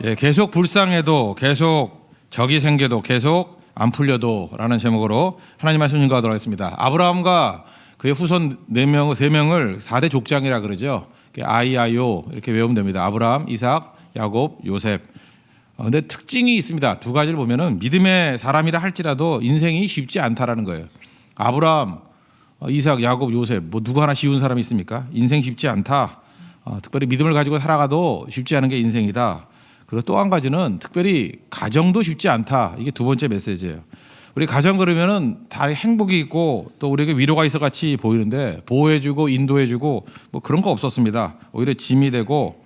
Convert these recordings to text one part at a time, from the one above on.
예, 계속 불쌍해도 계속 적이 생겨도 계속 안 풀려도 라는 제목으로 하나님 말씀 인도하도록 하겠습니다. 아브라함과 그의 후손 4명, 3명을 4대 족장이라 그러죠. 아이아요 이렇게 외우면 됩니다. 아브라함, 이삭, 야곱, 요셉. 근데 특징이 있습니다. 두 가지를 보면은 믿음의 사람이라 할지라도 인생이 쉽지 않다라는 거예요. 아브라함, 이삭, 야곱, 요셉 뭐 누구 하나 쉬운 사람이 있습니까? 인생 쉽지 않다. 특별히 믿음을 가지고 살아가도 쉽지 않은 게 인생이다. 그리고 또 한 가지는 특별히 가정도 쉽지 않다. 이게 두 번째 메시지예요. 우리 가정 그러면은 다 행복이 있고 또 우리에게 위로가 있어 같이 보이는데 보호해주고 인도해주고 뭐 그런 거 없었습니다. 오히려 짐이 되고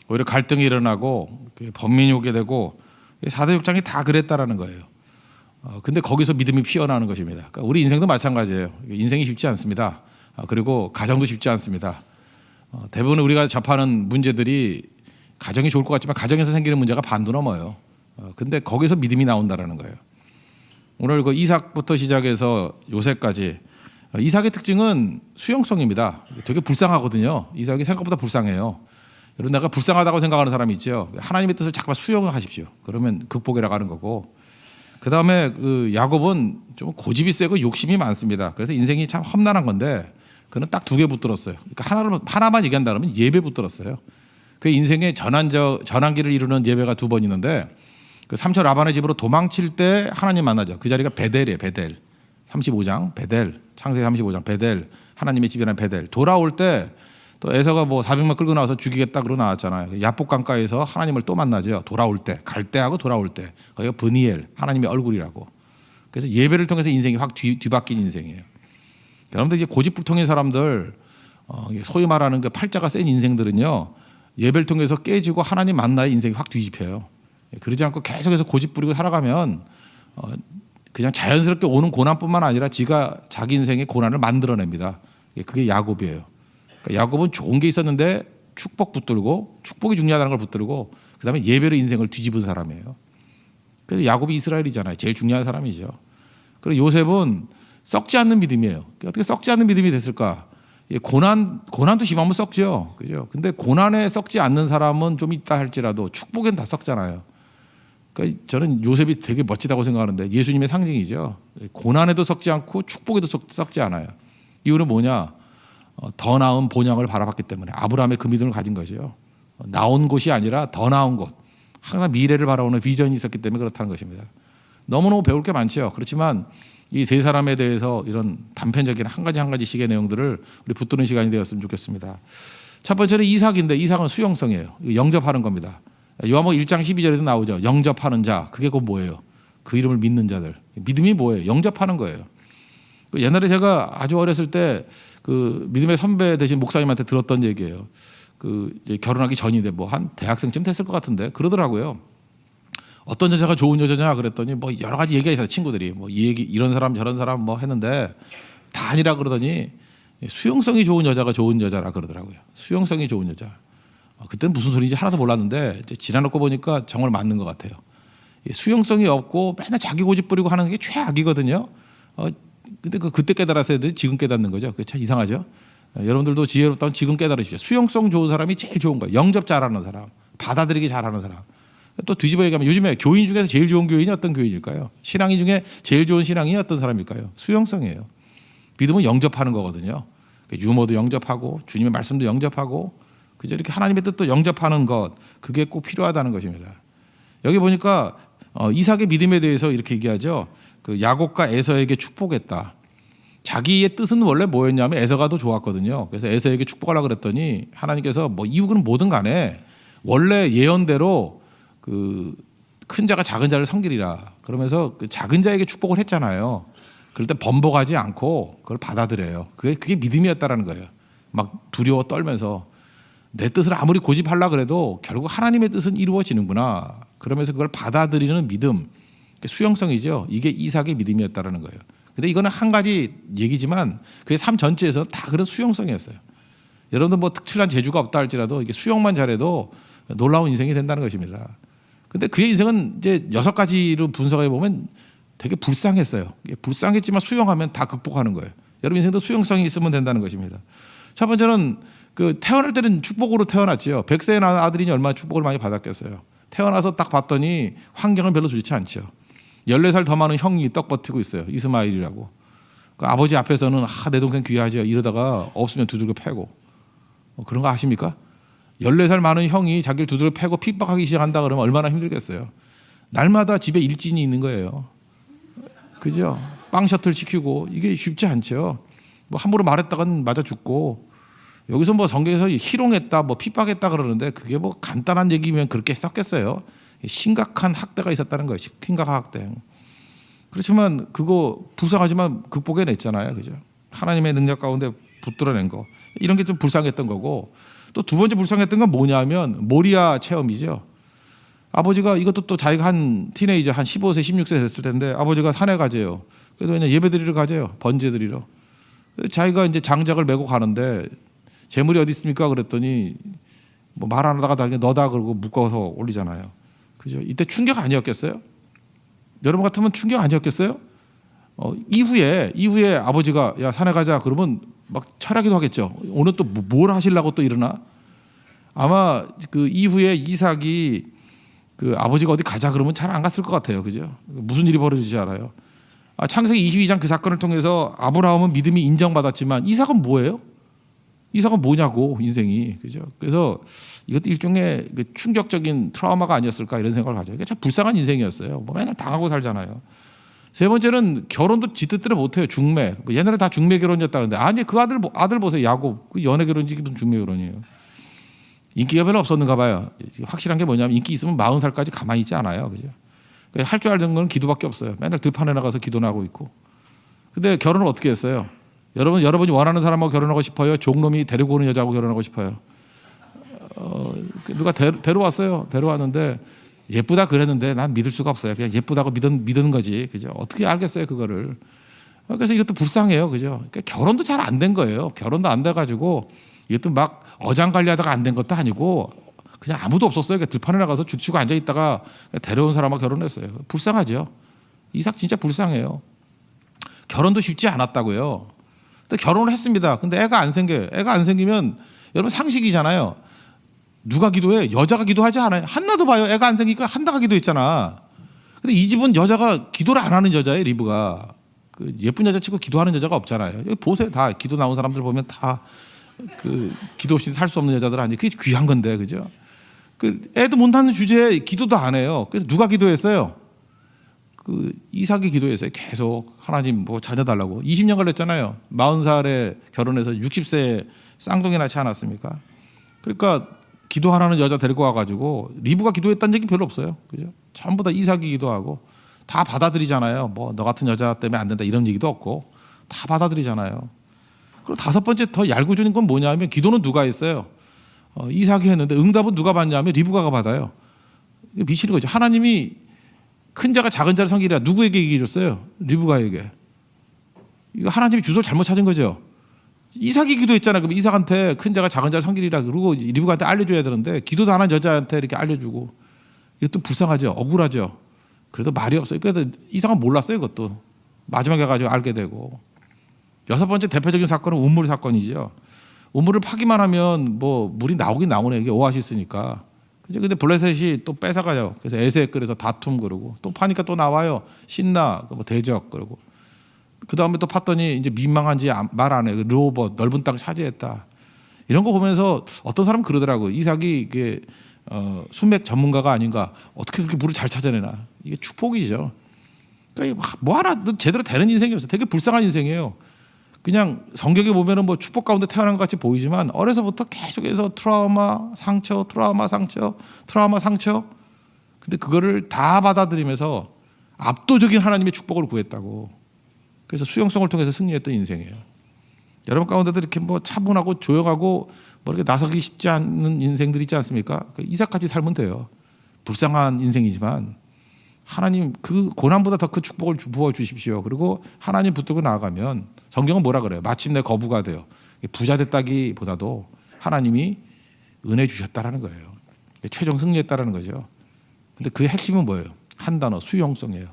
오히려 갈등이 일어나고 번민이 오게 되고 4대 족장이 다 그랬다라는 거예요. 근데 거기서 믿음이 피어나는 것입니다. 그러니까 우리 인생도 마찬가지예요. 인생이 쉽지 않습니다. 그리고 가정도 쉽지 않습니다. 대부분 우리가 접하는 문제들이 가정이 좋을 것 같지만 가정에서 생기는 문제가 반도 넘어요. 근데 거기서 믿음이 나온다라는 거예요. 오늘 그 이삭부터 시작해서 요셉까지 이삭의 특징은 수용성입니다. 되게 불쌍하거든요. 이삭이 생각보다 불쌍해요. 여러분 내가 불쌍하다고 생각하는 사람이 있죠. 하나님의 뜻을 잠깐만 수용을 하십시오. 그러면 극복이라고 하는 거고. 그다음에 그 야곱은 좀 고집이 세고 욕심이 많습니다. 그래서 인생이 참 험난한 건데 그는 딱 2개 붙들었어요. 그러니까 하나만 얘기한다 그러면 예배 붙들었어요. 그 인생의 전환기를 이루는 예배가 2번 있는데 그 삼촌 라반의 집으로 도망칠 때 하나님 만나죠. 그 자리가 베델이에요. 베델. 35장 베델. 창세기 35장 베델. 하나님의 집이라는 베델. 돌아올 때 또 에서가 뭐 400명 끌고 나와서 죽이겠다 그러고 나왔잖아요. 야복 강가에서 하나님을 또 만나죠. 돌아올 때. 갈 때하고 돌아올 때. 거기가 브니엘. 하나님의 얼굴이라고. 그래서 예배를 통해서 인생이 확 뒤바뀐 인생이에요. 여러분들 이제 고집불통의 사람들 소위 말하는 그 팔자가 센 인생들은요. 예배를 통해서 깨지고 하나님 만나야 인생이 확 뒤집혀요. 그러지 않고 계속해서 고집 부리고 살아가면 그냥 자연스럽게 오는 고난뿐만 아니라 지가 자기 인생의 고난을 만들어냅니다. 그게 야곱이에요. 그러니까 야곱은 좋은 게 있었는데 축복 붙들고 축복이 중요하다는 걸 붙들고 그다음에 예배로 인생을 뒤집은 사람이에요. 그래서 야곱이 이스라엘이잖아요. 제일 중요한 사람이죠. 그리고 요셉은 썩지 않는 믿음이에요. 어떻게 썩지 않는 믿음이 됐을까? 고난도 심하면 썩죠. 그죠? 근데 고난에 썩지 않는 사람은 좀 있다 할지라도 축복엔 다 썩잖아요. 그러니까 저는 요셉이 되게 멋지다고 생각하는데 예수님의 상징이죠. 고난에도 썩지 않고 축복에도 썩지 않아요. 이유는 뭐냐? 더 나은 본향을 바라봤기 때문에 아브라함의 그 믿음을 가진 거죠. 나온 곳이 아니라 더 나은 곳. 항상 미래를 바라보는 비전이 있었기 때문에 그렇다는 것입니다. 너무너무 배울 게 많죠. 그렇지만 이 3사람에 대해서 이런 단편적인 한 가지씩의 내용들을 우리 붙드는 시간이 되었으면 좋겠습니다. 첫 번째는 이삭인데 이삭은 수용성이에요. 영접하는 겁니다. 요한복음 1장 12절에도 나오죠. 영접하는 자. 그게 곧 뭐예요? 그 이름을 믿는 자들. 믿음이 뭐예요? 영접하는 거예요. 옛날에 제가 아주 어렸을 때 그 믿음의 선배 되신 목사님한테 들었던 얘기예요. 그 이제 결혼하기 전인데 뭐 한 대학생쯤 됐을 것 같은데 그러더라고요. 어떤 여자가 좋은 여자냐 그랬더니 뭐 여러 가지 얘기가 있어요. 친구들이 뭐 이 얘기 이런 사람 저런 사람 뭐 했는데 다 아니라 그러더니 수용성이 좋은 여자가 좋은 여자라 그러더라고요. 수용성이 좋은 여자. 그때는 무슨 소리인지 하나도 몰랐는데 이제 지나놓고 보니까 정말 맞는 것 같아요. 수용성이 없고 맨날 자기 고집 부리고 하는 게 최악이거든요. 근데 그때 깨달았어야 돼. 지금 깨닫는 거죠. 그게 참 이상하죠. 여러분들도 지혜롭다면 지금 깨달으시죠. 수용성 좋은 사람이 제일 좋은 거예요. 영접 잘하는 사람, 받아들이기 잘하는 사람. 또 뒤집어 얘기하면 요즘에 교인 중에서 제일 좋은 교인이 어떤 교인일까요? 신앙인 중에 제일 좋은 신앙이 어떤 사람일까요? 수용성이에요. 믿음은 영접하는 거거든요. 유머도 영접하고 주님의 말씀도 영접하고 그저 이렇게 하나님의 뜻도 영접하는 것 그게 꼭 필요하다는 것입니다. 여기 보니까 이삭의 믿음에 대해서 이렇게 얘기하죠. 그 야곱과 에서에게 축복했다. 자기의 뜻은 원래 뭐였냐면 에서가 더 좋았거든요. 그래서 에서에게 축복하려고 그랬더니 하나님께서 뭐 이유는 뭐든 간에 원래 예언대로 그 큰 자가 작은 자를 섬기리라. 그러면서 그 작은 자에게 축복을 했잖아요. 그럴 때 번복하지 않고 그걸 받아들여요. 그게 믿음이었다라는 거예요. 막 두려워 떨면서 내 뜻을 아무리 고집하려고 그래도 결국 하나님의 뜻은 이루어지는구나. 그러면서 그걸 받아들이는 믿음. 수용성이죠. 이게 이삭의 믿음이었다라는 거예요. 근데 이거는 한 가지 얘기지만 그게 삶 전체에서 다 그런 수용성이었어요. 여러분들 뭐 특출난 재주가 없다 할지라도 이게 수용만 잘해도 놀라운 인생이 된다는 것입니다. 근데 그의 인생은 이제 6가지로 분석해 보면 되게 불쌍했어요. 불쌍했지만 수용하면 다 극복하는 거예요. 여러분 인생도 수용성이 있으면 된다는 것입니다. 첫 번째는 그 태어날 때는 축복으로 태어났지요. 100세에 낳은 아들이니 얼마나 축복을 많이 받았겠어요. 태어나서 딱 봤더니 환경은 별로 좋지 않죠. 14살 더 많은 형이 떡 버티고 있어요. 이스마일이라고. 그 아버지 앞에서는 내 동생 귀하죠. 이러다가 없으면 두들겨 패고. 그런 거 아십니까? 14살 많은 형이 자기를 두들겨 패고 핍박하기 시작한다 그러면 얼마나 힘들겠어요. 날마다 집에 일진이 있는 거예요. 그죠? 빵 셔틀 시키고 이게 쉽지 않죠. 뭐 함부로 말했다간 맞아 죽고. 여기서 뭐 성경에서 희롱했다, 뭐 핍박했다 그러는데 그게 뭐 간단한 얘기면 그렇게 썼겠어요. 심각한 학대가 있었다는 거예요. 심각한 학대. 그렇지만 그거 불쌍하지만 극복해냈잖아요, 그죠? 하나님의 능력 가운데 붙들어낸 거 이런 게 좀 불쌍했던 거고 또 두 번째 불쌍했던 건 뭐냐면 모리아 체험이죠. 아버지가 이것도 또 자기가 한 티네이저 한 15세, 16세 됐을 텐데 아버지가 산에 가재요. 그래도 그냥 예배 드리러 가재요, 번제 드리러. 자기가 이제 장작을 메고 가는데 재물이 어디 있습니까? 그랬더니 뭐 말 안 하다가 나중에 너다 그러고 묶어서 올리잖아요. 그죠? 이때 충격 아니었겠어요? 여러분 같으면 충격 아니었겠어요? 이후에 아버지가 야 산에 가자 그러면 막 철하기도 하겠죠. 오늘 또 뭘 하시려고 또 일어나? 아마 그 이후에 이삭이 그 아버지가 어디 가자 그러면 잘 안 갔을 것 같아요. 그죠? 무슨 일이 벌어지지 않아요. 창세기 22장 그 사건을 통해서 아브라함은 믿음이 인정받았지만 이삭은 뭐예요? 이삭은 뭐냐고 인생이. 그죠? 그래서 이것도 일종의 충격적인 트라우마가 아니었을까 이런 생각을 가져요. 참 불쌍한 인생이었어요. 뭐 맨날 당하고 살잖아요. 세 번째는 결혼도 지 뜻대로 못해요. 중매. 뭐 옛날에 다 중매 결혼이었다는데 아니 그 아들 보세요. 야곱. 그 연애 결혼이지 무슨 중매 결혼이에요. 인기가 별로 없었는가 봐요. 확실한 게 뭐냐면 인기 있으면 40살까지 가만히 있지 않아요. 그죠? 할 줄 알던 건 기도밖에 없어요. 맨날 들판에 나가서 기도나 하고 있고. 근데 결혼을 어떻게 했어요? 여러분이 원하는 사람하고 결혼하고 싶어요? 종놈이 데리고 오는 여자하고 결혼하고 싶어요? 누가 데려왔어요. 데려왔는데 예쁘다 그랬는데 난 믿을 수가 없어요. 그냥 예쁘다고 믿는 거지. 그죠? 어떻게 알겠어요, 그거를. 그래서 이것도 불쌍해요. 그죠? 그러니까 결혼도 잘 안 된 거예요. 결혼도 안 돼가지고 이것도 막 어장관리하다가 안 된 것도 아니고 그냥 아무도 없었어요. 그러니까 들판에 나가서 죽치고 앉아있다가 데려온 사람하고 결혼했어요. 불쌍하죠. 이삭 진짜 불쌍해요. 결혼도 쉽지 않았다고요. 근데 결혼을 했습니다. 근데 애가 안 생겨요. 애가 안 생기면 여러분 상식이잖아요. 누가 기도해? 여자가 기도하지 않아요. 한나도 봐요. 애가 안 생기니까 한나가 기도했잖아. 근데 이 집은 여자가 기도를 안 하는 여자예요. 리브가. 그 예쁜 여자치고 기도하는 여자가 없잖아요. 여기 보세요. 다 기도 나온 사람들 보면 다 그 기도 없이 살 수 없는 여자들 아니에요. 그게 귀한 건데, 그죠? 그 애도 못 낳는 주제에 기도도 안 해요. 그래서 누가 기도했어요? 그 이삭이 기도했어요. 계속 하나님 뭐 자녀 달라고. 20년 걸렸잖아요. 40살에 결혼해서 60세에 쌍둥이 낳지 않았습니까? 그러니까 기도하라는 여자 데리고 와가지고 리브가 기도했다는 얘기 별로 없어요. 그죠? 전부 다 이삭이 기도하고 다 받아들이잖아요. 뭐 너 같은 여자 때문에 안 된다 이런 얘기도 없고 다 받아들이잖아요. 그리고 다섯 번째 더 얄궂은 건 뭐냐면 기도는 누가 했어요? 이삭이 했는데 응답은 누가 받냐면 리브가가 받아요. 미치는 거죠. 하나님이 큰 자가 작은 자를 섬기라 누구에게 얘기해 줬어요? 리브가에게. 이거 하나님이 주소를 잘못 찾은 거죠. 이삭이 기도했잖아요. 그럼 이삭한테 큰 자가 작은 자를 섬기리라 그러고 리브가한테 알려줘야 되는데 기도도 안 한 여자한테 이렇게 알려주고 이것도 불쌍하죠. 억울하죠. 그래도 말이 없어요. 그래도 이삭은 몰랐어요. 그것도 마지막에 가지고 알게 되고. 여섯 번째 대표적인 사건은 우물 사건이죠. 우물을 파기만 하면 뭐 물이 나오긴 나오네. 이게 오아시스니까. 그죠? 근데 블레셋이 또 뺏어가요. 그래서 에세에 끓여서 다툼 그러고 또 파니까 또 나와요. 신나 뭐 대적 그러고. 그 다음에 또 팠더니 이제 민망한지 말 안 해. 르호봇 넓은 땅 차지했다. 이런 거 보면서 어떤 사람은 그러더라고요. 이삭이 이게 수맥 전문가가 아닌가. 어떻게 그렇게 물을 잘 찾아내나. 이게 축복이죠. 그러니까 뭐 하나 제대로 되는 인생이 없어요. 되게 불쌍한 인생이에요. 그냥 성경에 보면은 뭐 축복 가운데 태어난 것 같이 보이지만 어려서부터 계속해서 트라우마, 상처, 트라우마, 상처, 트라우마, 상처. 근데 그거를 다 받아들이면서 압도적인 하나님의 축복을 구했다고. 그래서 수용성을 통해서 승리했던 인생이에요. 여러분 가운데도 이렇게 뭐 차분하고 조용하고 뭐 이렇게 나서기 쉽지 않은 인생들 있지 않습니까? 이삭같이 살면 돼요. 불쌍한 인생이지만 하나님 그 고난보다 더 큰 축복을 부어 주십시오. 그리고 하나님 붙들고 나아가면 성경은 뭐라 그래요? 마침내 거부가 돼요. 부자 됐다기보다도 하나님이 은혜 주셨다라는 거예요. 최종 승리했다라는 거죠. 근데 그 핵심은 뭐예요? 한 단어 수용성이에요.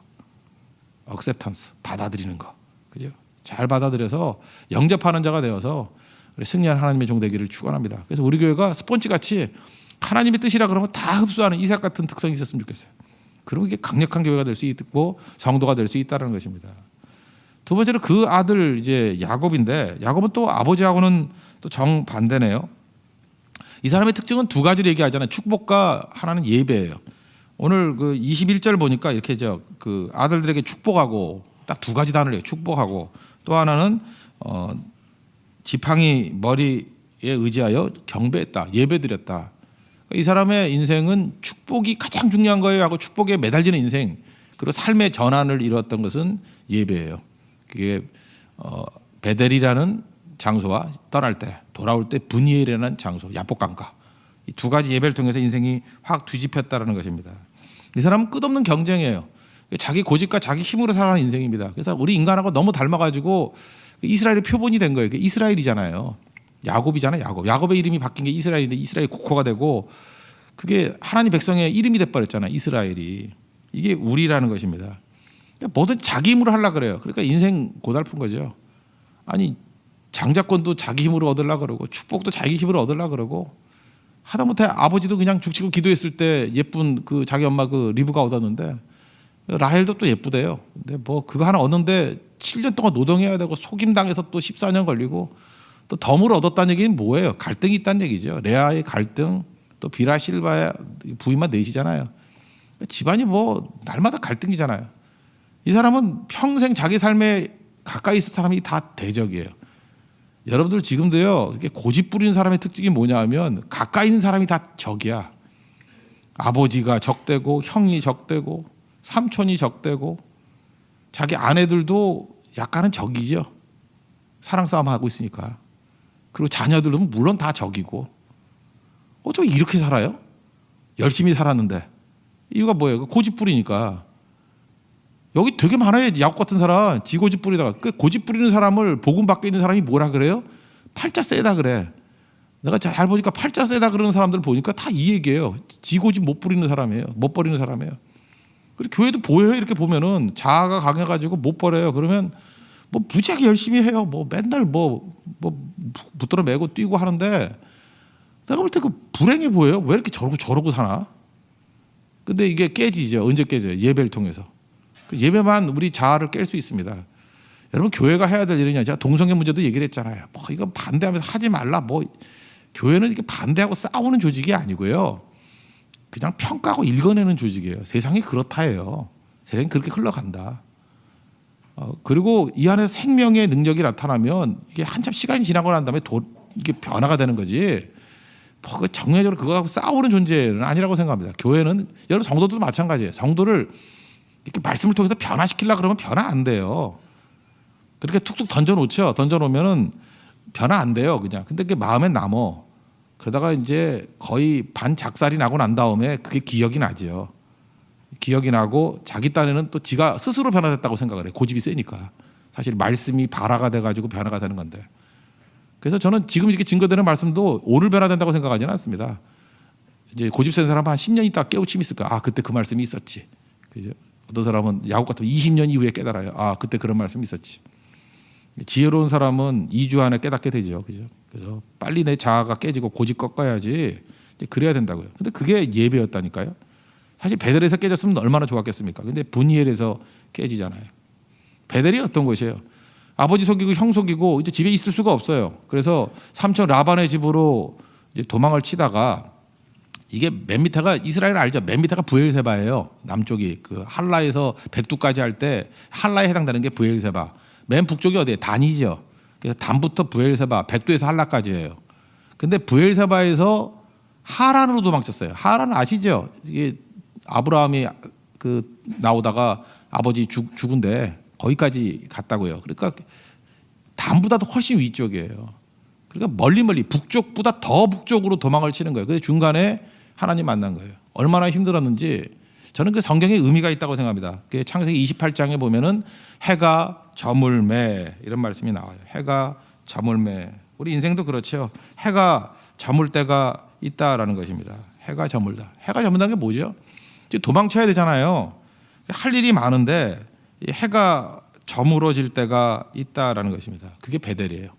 acceptance 받아들이는 거. 그죠? 잘 받아들여서 영접하는 자가 되어서 승리한 하나님의 종 되기를 축원합니다. 그래서 우리 교회가 스폰지 같이 하나님의 뜻이라 그러면 다 흡수하는 이삭 같은 특성이 있었으면 좋겠어요. 그러면 이게 강력한 교회가 될 수 있고 성도가 될 수 있다는 것입니다. 두 번째로 그 아들 이제 야곱인데, 야곱은 또 아버지하고는 또 정반대네요. 이 사람의 특징은 두 가지를 얘기하잖아요. 축복과 하나는 예배예요. 오늘 그 21절 보니까 이렇게 그 아들들에게 축복하고 딱 두 가지 단어를 해요. 축복하고 또 하나는 지팡이 머리에 의지하여 경배했다, 예배드렸다. 이 사람의 인생은 축복이 가장 중요한 거예요 하고 축복에 매달리는 인생, 그리고 삶의 전환을 이루었던 것은 예배예요. 그게 베델이라는 장소와 떠날 때, 돌아올 때 분이엘이라는 장소, 야복강가, 이 두 가지 예배를 통해서 인생이 확 뒤집혔다는 것입니다. 이 사람은 끝없는 경쟁이에요. 자기 고집과 자기 힘으로 살아가는 인생입니다. 그래서 우리 인간하고 너무 닮아가지고 이스라엘의 표본이 된 거예요. 이스라엘이잖아요. 야곱이잖아요. 야곱의 이름이 바뀐 게 이스라엘인데 이스라엘 국호가 되고 그게 하나님 백성의 이름이 돼버렸잖아요. 이스라엘이. 이게 우리라는 것입니다. 뭐든 자기 힘으로 하려고 그래요. 그러니까 인생 고달픈 거죠. 아니 장자권도 자기 힘으로 얻으려고 그러고 축복도 자기 힘으로 얻으려고 그러고 하다못해 아버지도 그냥 죽치고 기도했을 때 예쁜 그 자기 엄마 그 리브가 얻었는데 라헬도 또 예쁘대요. 근데 뭐 그거 하나 얻는데 7년 동안 노동해야 되고 속임당해서 또 14년 걸리고 또 덤을 얻었다는 얘기는 뭐예요? 갈등이 있다는 얘기죠. 레아의 갈등, 또 비라 실바의 부인만 넷이잖아요. 집안이 뭐 날마다 갈등이잖아요. 이 사람은 평생 자기 삶에 가까이 있을 사람이 다 대적이에요. 여러분들 지금도요, 이렇게 고집 부리는 사람의 특징이 뭐냐 하면 가까이 있는 사람이 다 적이야. 아버지가 적대고 형이 적대고 삼촌이 적대고 자기 아내들도 약간은 적이죠. 사랑 싸움 하고 있으니까. 그리고 자녀들은 물론 다 적이고. 어쩌면 이렇게 살아요? 열심히 살았는데. 이유가 뭐예요? 고집 부리니까. 여기 되게 많아요. 야곱 같은 사람. 지 고집 부리다가. 그 고집 부리는 사람을 복음 밖에 있는 사람이 뭐라 그래요? 팔자 세다 그래. 내가 잘 보니까 팔자 세다 그러는 사람들 보니까 다 이 얘기예요. 지 고집 못 부리는 사람이에요. 못 버리는 사람이에요. 그리고 교회도 보여요. 이렇게 보면은 자아가 강해가지고 못 버려요. 그러면 뭐 무지하게 열심히 해요. 뭐 맨날 뭐 붙들어 매고 뛰고 하는데 내가 볼 때 그 불행해 보여요. 왜 이렇게 저러고 사나? 근데 이게 깨지죠. 언제 깨져요? 예배를 통해서. 그 예배만 우리 자아를 깰 수 있습니다. 여러분 교회가 해야 될 일이냐? 제가 동성애 문제도 얘기를 했잖아요. 뭐 이거 반대하면서 하지 말라. 뭐 교회는 이렇게 반대하고 싸우는 조직이 아니고요. 그냥 평가하고 읽어내는 조직이에요. 세상이 그렇다예요. 세상이 그렇게 흘러간다. 그리고 이 안에서 생명의 능력이 나타나면 이게 한참 시간이 지나고 난 다음에 이게 변화가 되는 거지. 뭐 정례적으로 그거하고 싸우는 존재는 아니라고 생각합니다. 교회는 여러분 성도들도 마찬가지예요. 성도를 이렇게 말씀을 통해서 변화시키려고 그러면 변화 안 돼요. 그렇게 툭툭 던져놓죠. 던져놓으면은 변화 안 돼요. 그냥. 근데 그게 마음에 남어. 그러다가 이제 거의 반작살이 나고 난 다음에 그게 기억이 나죠. 기억이 나고 자기 딴에는 또 지가 스스로 변화됐다고 생각을 해요. 고집이 세니까. 사실 말씀이 발화가 돼가지고 변화가 되는 건데. 그래서 저는 지금 이렇게 증거되는 말씀도 오늘 변화된다고 생각하지는 않습니다. 이제 고집 센 사람은 한 10년 있다 깨우침이 있을 거야. 아 그때 그 말씀이 있었지. 그죠? 어떤 사람은 야곱 같으면 20년 이후에 깨달아요. 아 그때 그런 말씀이 있었지. 지혜로운 사람은 2주 안에 깨닫게 되죠. 그죠? 그래서 빨리 내 자아가 깨지고 고집 꺾어야지. 그래야 된다고요. 근데 그게 예배였다니까요. 사실 베델에서 깨졌으면 얼마나 좋았겠습니까? 근데 분이엘에서 깨지잖아요. 베델이 어떤 곳이에요? 아버지 속이고 형 속이고 이제 집에 있을 수가 없어요. 그래서 삼촌 라반의 집으로 이제 도망을 치다가 이게 맨 밑에가 이스라엘 알죠? 맨 밑에가 브엘세바예요. 남쪽이 그 할라에서 백두까지 할 때 할라에 해당되는 게 브엘세바. 맨 북쪽이 어디예요? 단이죠. 그래서 단부터 브엘세바, 백두에서 할라까지예요. 근데 브엘세바에서 하란으로 도망쳤어요. 하란 아시죠? 이게 아브라함이 그 나오다가 아버지 죽은데 거기까지 갔다고요. 그러니까 단보다도 훨씬 위쪽이에요. 그러니까 멀리 북쪽보다 더 북쪽으로 도망을 치는 거예요. 그래서 중간에 하나님 만난 거예요. 얼마나 힘들었는지 저는 그 성경에 의미가 있다고 생각합니다. 그 창세기 28장에 보면은 해가 저물매 이런 말씀이 나와요. 해가 저물매. 우리 인생도 그렇죠. 해가 저물 때가 있다라는 것입니다. 해가 저물다. 해가 저물다는 게 뭐죠? 이제 도망쳐야 되잖아요. 할 일이 많은데 해가 저물어질 때가 있다라는 것입니다. 그게 베델이에요.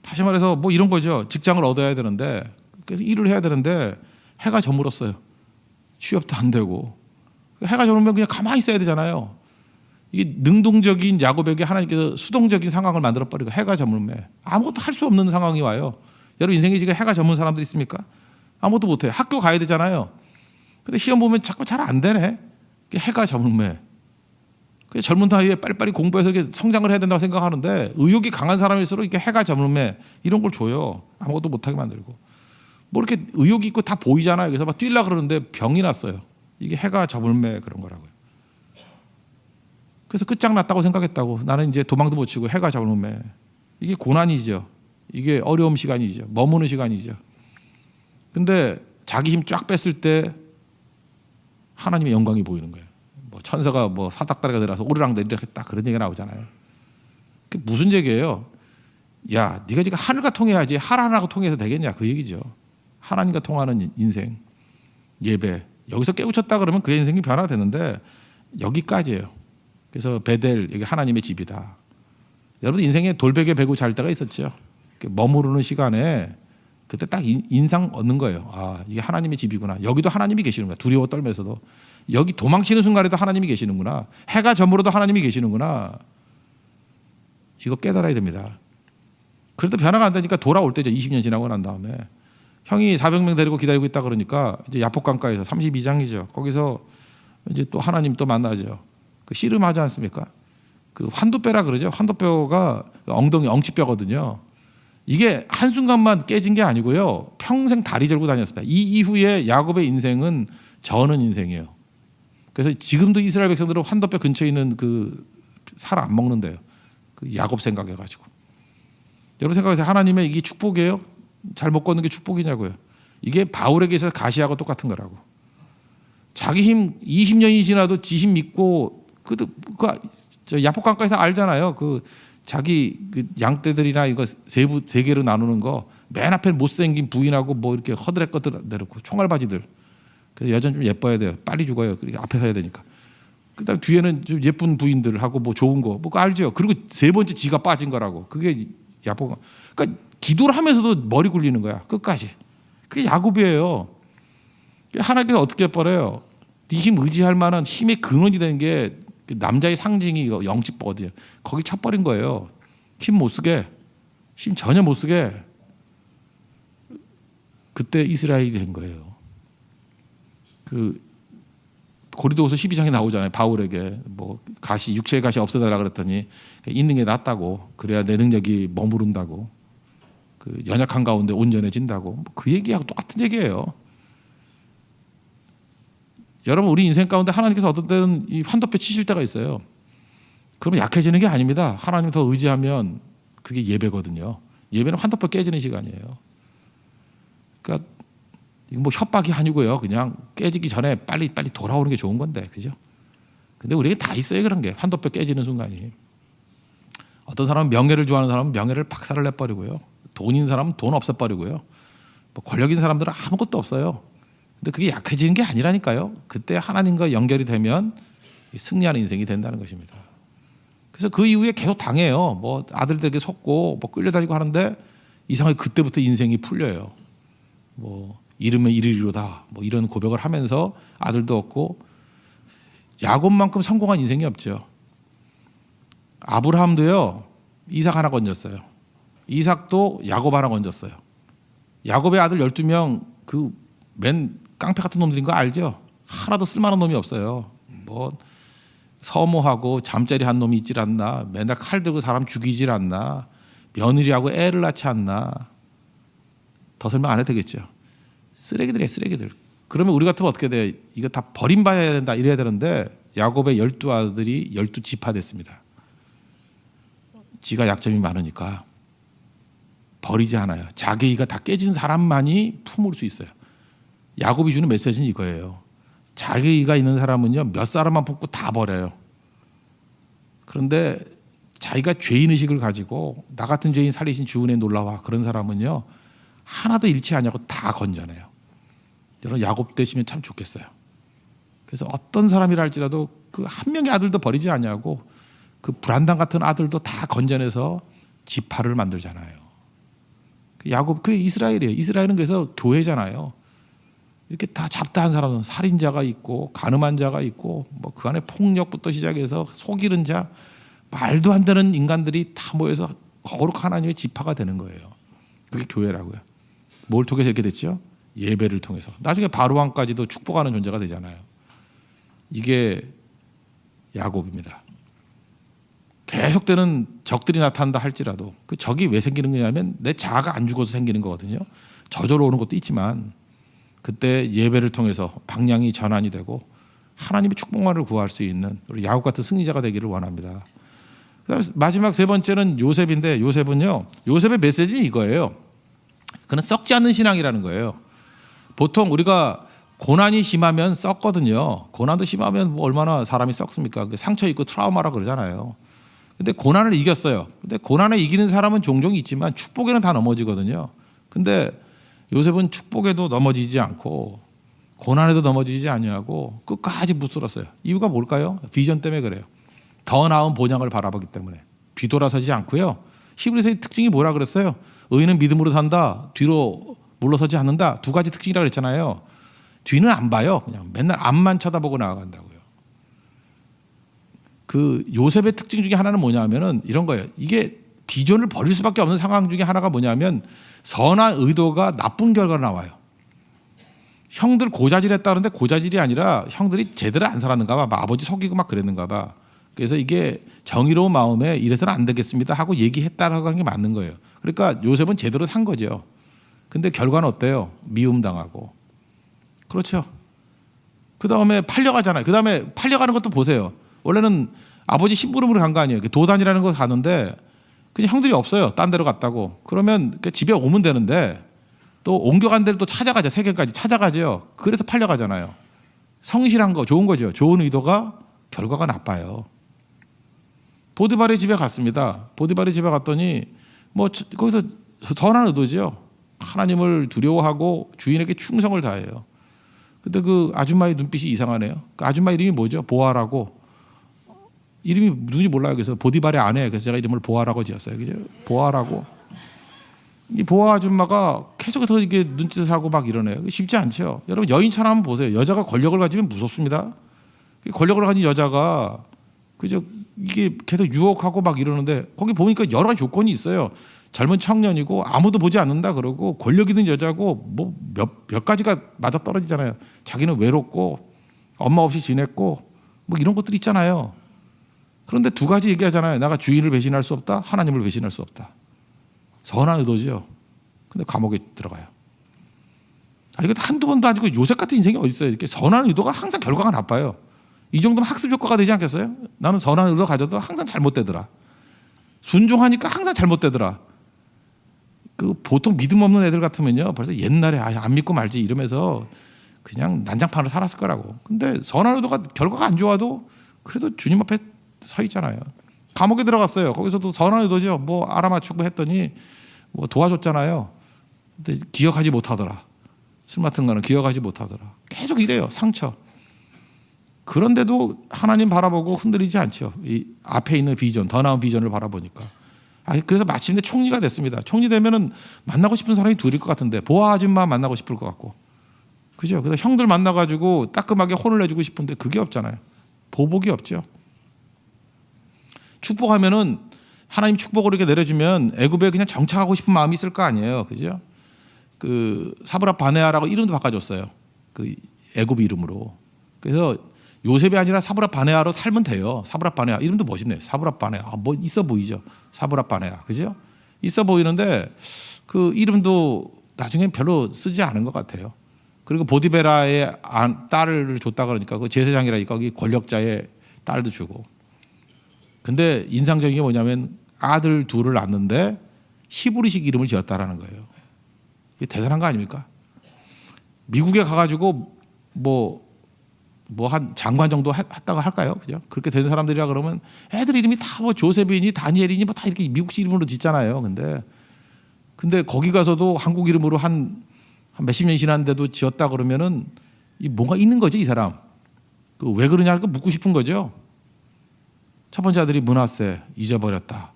다시 말해서 뭐 이런 거죠. 직장을 얻어야 되는데 그래서 일을 해야 되는데 해가 저물었어요. 취업도 안 되고. 해가 저물면 그냥 가만히 있어야 되잖아요. 이게 능동적인 야곱에게 하나님께서 수동적인 상황을 만들어버리고 해가 저물면 아무것도 할 수 없는 상황이 와요. 여러분 인생에 지금 해가 저문 사람들 있습니까? 아무것도 못해요. 학교 가야 되잖아요. 근데 시험 보면 자꾸 잘 안 되네. 해가 저물면. 젊은 나이에 빨리빨리 공부해서 이렇게 성장을 해야 된다고 생각하는데 의욕이 강한 사람일수록 이렇게 해가 저물면 이런 걸 줘요. 아무것도 못하게 만들고. 뭐 이렇게 의욕이 있고 다 보이잖아요. 그래서 막 뛰려고 그러는데 병이 났어요. 이게 해가 저물매 그런 거라고요. 그래서 끝장났다고 생각했다고. 나는 이제 도망도 못 치고 해가 저물매. 이게 고난이죠. 이게 어려움 시간이죠. 머무는 시간이죠. 근데 자기 힘 쫙 뺐을 때 하나님의 영광이 보이는 거예요. 뭐 천사가 뭐 사닥다리가 들어서 오르락 내리락 했다 그런 얘기가 나오잖아요. 그게 무슨 얘기예요? 야, 네가 지금 하늘과 통해야지 하나님하고 통해서 되겠냐 그 얘기죠. 하나님과 통하는 인생, 예배. 여기서 깨우쳤다 그러면 그 인생이 변화되는데 여기까지예요. 그래서 베델 여기 하나님의 집이다. 여러분 인생에 돌베개 베고 잘 때가 있었죠. 머무르는 시간에 그때 딱 인상 얻는 거예요. 아, 이게 하나님의 집이구나. 여기도 하나님이 계시는구나. 두려워 떨면서도 여기 도망치는 순간에도 하나님이 계시는구나. 해가 저물어도 하나님이 계시는구나. 이거 깨달아야 됩니다. 그래도 변화가 안 되니까 돌아올 때죠. 20년 지나고 난 다음에 형이 400명 데리고 기다리고 있다 그러니까 이제 야복강가에서 32장이죠. 거기서 이제 또 하나님 또 만나죠. 그 씨름하지 않습니까? 그 환도뼈라 그러죠. 환도뼈가 엉덩이 엉치뼈거든요. 이게 한순간만 깨진 게 아니고요. 평생 다리 절고 다녔습니다. 이 이후에 야곱의 인생은 저는 인생이에요. 그래서 지금도 이스라엘 백성들은 환도뼈 근처에 있는 그 살 안 먹는데요. 그 야곱 생각해가지고. 여러분 생각하세요. 하나님의 이게 축복이에요? 잘 먹고 얻는 게 축복이냐고요. 이게 바울에게 있어서 가시하고 똑같은 거라고. 자기 힘 20년이 지나도 지 힘 믿고 저 야복강가에서 알잖아요. 그 자기 그 양떼들이나 이거 세 개로 나누는 거 맨 앞에 못생긴 부인하고 뭐 이렇게 허드렛 것들 내놓고 총알바지들. 그래서 여자는 좀 예뻐야 돼요. 빨리 죽어요. 그러니까 앞에 서야 되니까. 그다음 뒤에는 좀 예쁜 부인들 하고 뭐 좋은 거 뭐 알죠. 그리고 세 번째 지가 빠진 거라고. 그게 야곱. 그러니까 기도를 하면서도 머리 굴리는 거야. 끝까지. 그게 야곱이에요. 하나님께서 어떻게 해버려요? 네 힘 의지할 만한 힘의 근원이 되는 게 남자의 상징이 영집버거든요. 거기 쳐버린 거예요. 힘 못 쓰게. 힘 전혀 못 쓰게. 그때 이스라엘이 된 거예요. 그 고린도후서 12장에 나오잖아요. 바울에게 뭐 가시 육체의 가시 없애달라 그랬더니 있는 게 낫다고. 그래야 내 능력이 머무른다고. 그 연약한 가운데 온전해진다고. 그 얘기하고 똑같은 얘기예요. 여러분 우리 인생 가운데 하나님께서 어떤 때는 이 환도뼈 치실 때가 있어요. 그러면 약해지는 게 아닙니다. 하나님 더 의지하면 그게 예배거든요. 예배는 환도뼈 깨지는 시간이에요. 그러니까 이거 뭐 협박이 아니고요. 그냥 깨지기 전에 빨리 돌아오는 게 좋은 건데, 그죠? 근데 우리에게 다 있어요 그런 게. 환도뼈 깨지는 순간이. 어떤 사람은 명예를 좋아하는 사람은 명예를 박살을 내버리고요. 돈인 사람은 돈 없애버리고요. 뭐 권력인 사람들은 아무것도 없어요. 근데 그게 약해지는 게 아니라니까요. 그때 하나님과 연결이 되면 승리하는 인생이 된다는 것입니다. 그래서 그 이후에 계속 당해요. 뭐 아들들에게 속고 뭐 끌려다니고 하는데 이상하게 그때부터 인생이 풀려요. 뭐 이르면 이르리로다. 뭐 이런 고백을 하면서 아들도 얻고. 야곱만큼 성공한 인생이 없죠. 아브라함도요. 이삭 하나 건졌어요. 이삭도 야곱 하나 건졌어요. 야곱의 아들 12명 그 맨 깡패 같은 놈들인 거 알죠? 하나도 쓸만한 놈이 없어요. 뭐 서모하고 잠자리 한 놈이 있질 않나. 맨날 칼 들고 사람 죽이질 않나. 며느리하고 애를 낳지 않나. 더 설명 안 해도 되겠죠. 쓰레기들이에요. 쓰레기들. 그러면 우리 같으면 어떻게 돼? 이거 다 버림받아야 된다 이래야 되는데 야곱의 12아들이 12지파 됐습니다. 지가 약점이 많으니까 버리지 않아요. 자기가 다 깨진 사람만이 품을 수 있어요. 야곱이 주는 메시지는 이거예요. 자기가 있는 사람은요 몇 사람만 품고 다 버려요. 그런데 자기가 죄인의식을 가지고 나 같은 죄인 살리신 주 은혜 놀라와 그런 사람은요 하나도 잃지 않냐고 다 건져내요. 여러분 야곱 되시면 참 좋겠어요. 그래서 어떤 사람이라 할지라도 그 한 명의 아들도 버리지 않냐고 그 불안당 같은 아들도 다 건져내서 지파를 만들잖아요. 야곱 그래 이스라엘이에요. 이스라엘은 그래서 교회잖아요. 이렇게 다 잡다한 사람은 살인자가 있고 가늠한 자가 있고 뭐 그 안에 폭력부터 시작해서 속이는 자 말도 안 되는 인간들이 다 모여서 거룩한 하나님의 지파가 되는 거예요. 그게 교회라고요. 뭘 통해서 이렇게 됐죠? 예배를 통해서. 나중에 바로왕까지도 축복하는 존재가 되잖아요. 이게 야곱입니다. 계속되는 적들이 나타난다 할지라도 그 적이 왜 생기는 거냐면 내 자아가 안 죽어서 생기는 거거든요. 저절로 오는 것도 있지만 그때 예배를 통해서 방향이 전환이 되고 하나님의 축복만을 구할 수 있는 우리 야곱 같은 승리자가 되기를 원합니다. 그다음에 마지막 세 번째는 요셉인데 요셉의 메시지는 이거예요. 그는 썩지 않는 신앙이라는 거예요. 보통 우리가 고난이 심하면 썩거든요. 고난도 심하면 뭐 얼마나 사람이 썩습니까? 상처 입고 트라우마라 그러잖아요. 근데 고난을 이겼어요. 근데 고난을 이기는 사람은 종종 있지만 축복에는 다 넘어지거든요. 근데 요셉은 축복에도 넘어지지 않고 고난에도 넘어지지 아니하고 끝까지 붙들었어요. 이유가 뭘까요? 비전 때문에 그래요. 더 나은 본향을 바라보기 때문에 뒤돌아서지 않고요. 히브리서의 특징이 뭐라 그랬어요? 의인은 믿음으로 산다. 뒤로 물러서지 않는다. 두 가지 특징이라고 그랬잖아요. 뒤는 안 봐요. 그냥 맨날 앞만 쳐다보고 나아간다고요. 그 요셉의 특징 중에 하나는 뭐냐면은 이런 거예요. 이게 비전을 버릴 수밖에 없는 상황 중에 하나가 뭐냐면 선한 의도가 나쁜 결과가 나와요. 형들 고자질했다는데 고자질이 아니라 형들이 제대로 안 살았는가 봐. 막 아버지 속이고 막 그랬는가 봐. 그래서 이게 정의로운 마음에 이래서는 안 되겠습니다 하고 얘기했다라고 하는 게 맞는 거예요. 그러니까 요셉은 제대로 산 거죠. 근데 결과는 어때요? 미움당하고. 그렇죠. 그 다음에 팔려가잖아요. 그 다음에 팔려가는 것도 보세요. 원래는 아버지 심부름으로 간 거 아니에요. 도단이라는 거 가는데 그냥 형들이 없어요. 딴 데로 갔다고. 그러면 집에 오면 되는데 또 옮겨간 데를 또 찾아가죠. 세계까지 찾아가죠. 그래서 팔려가잖아요. 성실한 거 좋은 거죠. 좋은 의도가 결과가 나빠요. 보디발의 집에 갔습니다. 보디발의 집에 갔더니 뭐 거기서 선한 의도죠. 하나님을 두려워하고 주인에게 충성을 다해요. 근데 그 아줌마의 눈빛이 이상하네요. 그 아줌마 이름이 뭐죠? 보아라고. 이름이 누군지 몰라요. 그래서 보디발의 아내. 그래서 제가 이름을 보아라고 지었어요. 그죠? 보아라고. 이 보아 아줌마가 계속해서 이게 눈짓을 하고 막 이러네요. 쉽지 않죠. 여러분 여인처럼 한번 보세요. 여자가 권력을 가지면 무섭습니다. 권력을 가진 여자가 그죠? 이게 계속 유혹하고 막 이러는데 거기 보니까 여러 가지 조건이 있어요. 젊은 청년이고 아무도 보지 않는다 그러고 권력 있는 여자고 뭐 몇 가지가 맞아 떨어지잖아요. 자기는 외롭고 엄마 없이 지냈고 뭐 이런 것들이 있잖아요. 그런데 두 가지 얘기하잖아요. 내가 주인을 배신할 수 없다. 하나님을 배신할 수 없다. 선한 의도죠. 근데 감옥에 들어가요. 이거 한두 번도 아니고 요셉 같은 인생이 어디 있어요. 이렇게 선한 의도가 항상 결과가 나빠요. 이 정도면 학습 효과가 되지 않겠어요? 나는 선한 의도 가져도 항상 잘못되더라. 순종하니까 항상 잘못되더라. 그 보통 믿음 없는 애들 같으면요 벌써 옛날에 안 믿고 말지 이러면서 그냥 난장판으로 살았을 거라고. 근데 선한 의도가 결과가 안 좋아도 그래도 주님 앞에 서 있잖아요. 감옥에 들어갔어요. 거기서도 선한 의도죠. 뭐 알아맞추고 했더니 뭐 도와줬잖아요. 근데 기억하지 못하더라. 술 맡은 거는 기억하지 못하더라. 계속 이래요. 상처. 그런데도 하나님 바라보고 흔들리지 않죠. 이 앞에 있는 비전, 더 나은 비전을 바라보니까. 그래서 마침내 총리가 됐습니다. 총리 되면은 만나고 싶은 사람이 둘일 것 같은데 보아 아줌마 만나고 싶을 것 같고, 그죠? 그래서 형들 만나가지고 따끔하게 혼을 내주고 싶은데 그게 없잖아요. 보복이 없죠. 축복하면은 하나님 축복을 이렇게 내려주면 애굽에 그냥 정착하고 싶은 마음이 있을 거 아니에요, 그죠? 그 사브라 바네아라고 이름도 바꿔줬어요. 그 애굽 이름으로. 그래서 요셉이 아니라 사브라 바네아로 살면 돼요. 사브라 바네아 이름도 멋있네요. 사브라 바네아 뭐 있어 보이죠. 사브라 바네아 그죠? 있어 보이는데 그 이름도 나중엔 별로 쓰지 않은 것 같아요. 그리고 보디베라의 딸을 줬다 그러니까 그 제사장이라니까 거기 권력자의 딸도 주고. 근데 인상적인 게 뭐냐면 아들 둘을 낳는데 히브리식 이름을 지었다라는 거예요. 이게 대단한 거 아닙니까? 미국에 가가지고 뭐 한 장관 정도 했다고 할까요? 그죠? 그렇게 된 사람들이라 그러면 애들 이름이 다 뭐 조셉이니 다니엘이니 뭐 다 이렇게 미국식 이름으로 짓잖아요. 근데 거기 가서도 한국 이름으로 한 몇십 년 지났는데도 지었다 그러면은 이 뭔가 있는 거죠, 이 사람. 그 왜 그러냐고 묻고 싶은 거죠. 첫 번째 아들이 므낫세 잊어버렸다.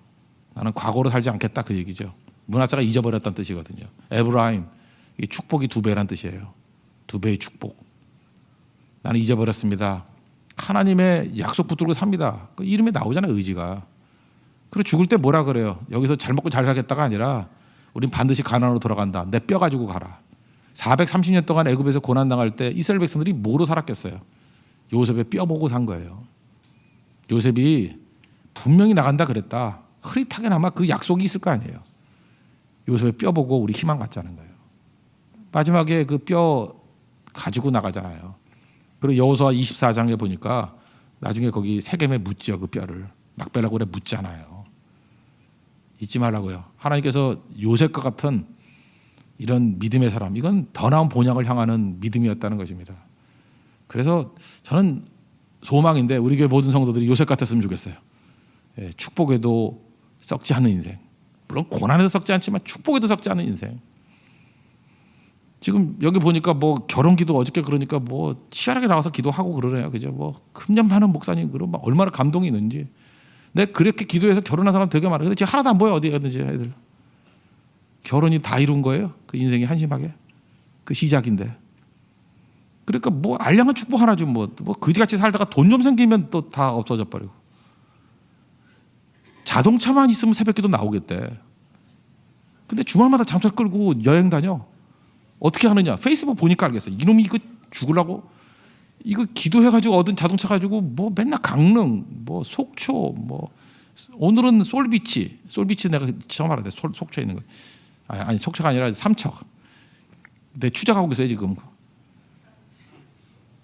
나는 과거로 살지 않겠다 그 얘기죠. 므낫세가 잊어버렸다는 뜻이거든요. 에브라임, 이 축복이 2배란 뜻이에요. 2배의 축복. 나는 잊어버렸습니다. 하나님의 약속 붙들고 삽니다. 그 이름에 나오잖아요, 의지가. 그리고 죽을 때 뭐라 그래요? 여기서 잘 먹고 잘 살겠다가 아니라 우린 반드시 가나안으로 돌아간다. 내 뼈 가지고 가라. 430년 동안 애굽에서 고난 당할 때 이스라엘 백성들이 뭐로 살았겠어요? 요셉의 뼈 보고 산 거예요. 요셉이 분명히 나간다 그랬다. 흐릿하게나마 그 약속이 있을 거 아니에요. 요셉의 뼈 보고 우리 희망 갖자는 거예요. 마지막에 그 뼈 가지고 나가잖아요. 그리고 여호수아 24장에 보니까 나중에 거기 세겜에 묻죠. 그 뼈를 막벨라굴에 묻잖아요. 잊지 말라고요. 하나님께서 요셉과 같은 이런 믿음의 사람, 이건 더 나은 본향을 향하는 믿음이었다는 것입니다. 그래서 저는 소망인데 우리 교회 모든 성도들이 요셉 같았으면 좋겠어요. 예, 축복에도 썩지 않는 인생. 물론 고난에도 썩지 않지만 축복에도 썩지 않는 인생. 지금 여기 보니까 뭐 결혼기도 어저께 그러니까 뭐 치열하게 나와서 기도하고 그러네요. 그죠? 뭐 금년 많은 목사님 그럼 얼마나 감동이 있는지. 내가 그렇게 기도해서 결혼한 사람 되게 많아요. 근데 지금 하나도 안 보여. 어디 갔는지 애들. 결혼이 다 이룬 거예요. 그 인생이 한심하게. 그 시작인데. 그러니까 뭐 알량한 축복 하나 좀 뭐 그지같이 살다가 돈 좀 생기면 또 다 없어져 버리고. 자동차만 있으면 새벽기도 나오겠대. 근데 주말마다 잠수 끌고 여행 다녀. 어떻게 하느냐? 페이스북 보니까 알겠어. 이놈이 이거 죽으려고 이거 기도해가지고 얻은 자동차 가지고 뭐 맨날 강릉, 뭐 속초, 뭐 오늘은 솔비치 내가 처음 알았는데 속초에 있는 거. 아니 속초가 아니라 삼척. 내 추적하고 있어요 지금.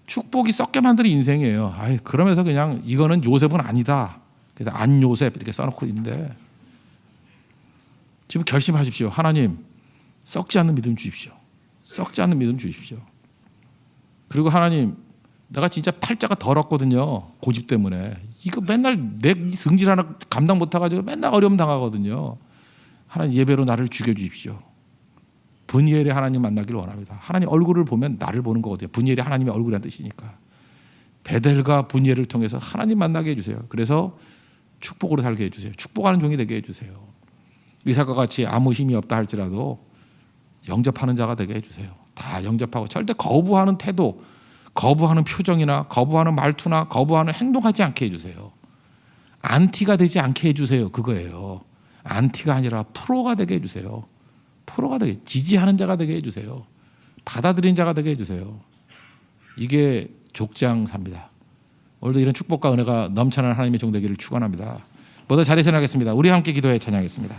축복이 썩게 만드는 인생이에요. 아이 그러면서 그냥 이거는 요셉은 아니다. 그래서 안 요셉 이렇게 써놓고 있는데 지금 결심하십시오. 하나님 썩지 않는 믿음 주십시오. 썩지 않는 믿음 주십시오. 그리고 하나님 내가 진짜 팔자가 더럽거든요. 고집 때문에. 이거 맨날 내 성질 하나 감당 못해가지고 맨날 어려움 당하거든요. 하나님 예배로 나를 죽여주십시오. 분이엘의 하나님 만나기를 원합니다. 하나님 얼굴을 보면 나를 보는 거거든요. 분이엘이 하나님의 얼굴이라는 뜻이니까. 베델과 분이엘을 통해서 하나님 만나게 해주세요. 그래서 축복으로 살게 해주세요. 축복하는 종이 되게 해주세요. 이삭과 같이 아무 힘이 없다 할지라도 영접하는 자가 되게 해주세요. 다 영접하고 절대 거부하는 태도, 거부하는 표정이나 거부하는 말투나 거부하는 행동하지 않게 해주세요. 안티가 되지 않게 해주세요. 그거예요. 안티가 아니라 프로가 되게 해주세요. 프로가 되게, 지지하는 자가 되게 해주세요. 받아들인 자가 되게 해주세요. 이게 족장사입니다. 오늘도 이런 축복과 은혜가 넘쳐나는 하나님의 종 되기를 축원합니다. 모두 자리에 서나겠습니다. 우리 함께 기도해 찬양하겠습니다.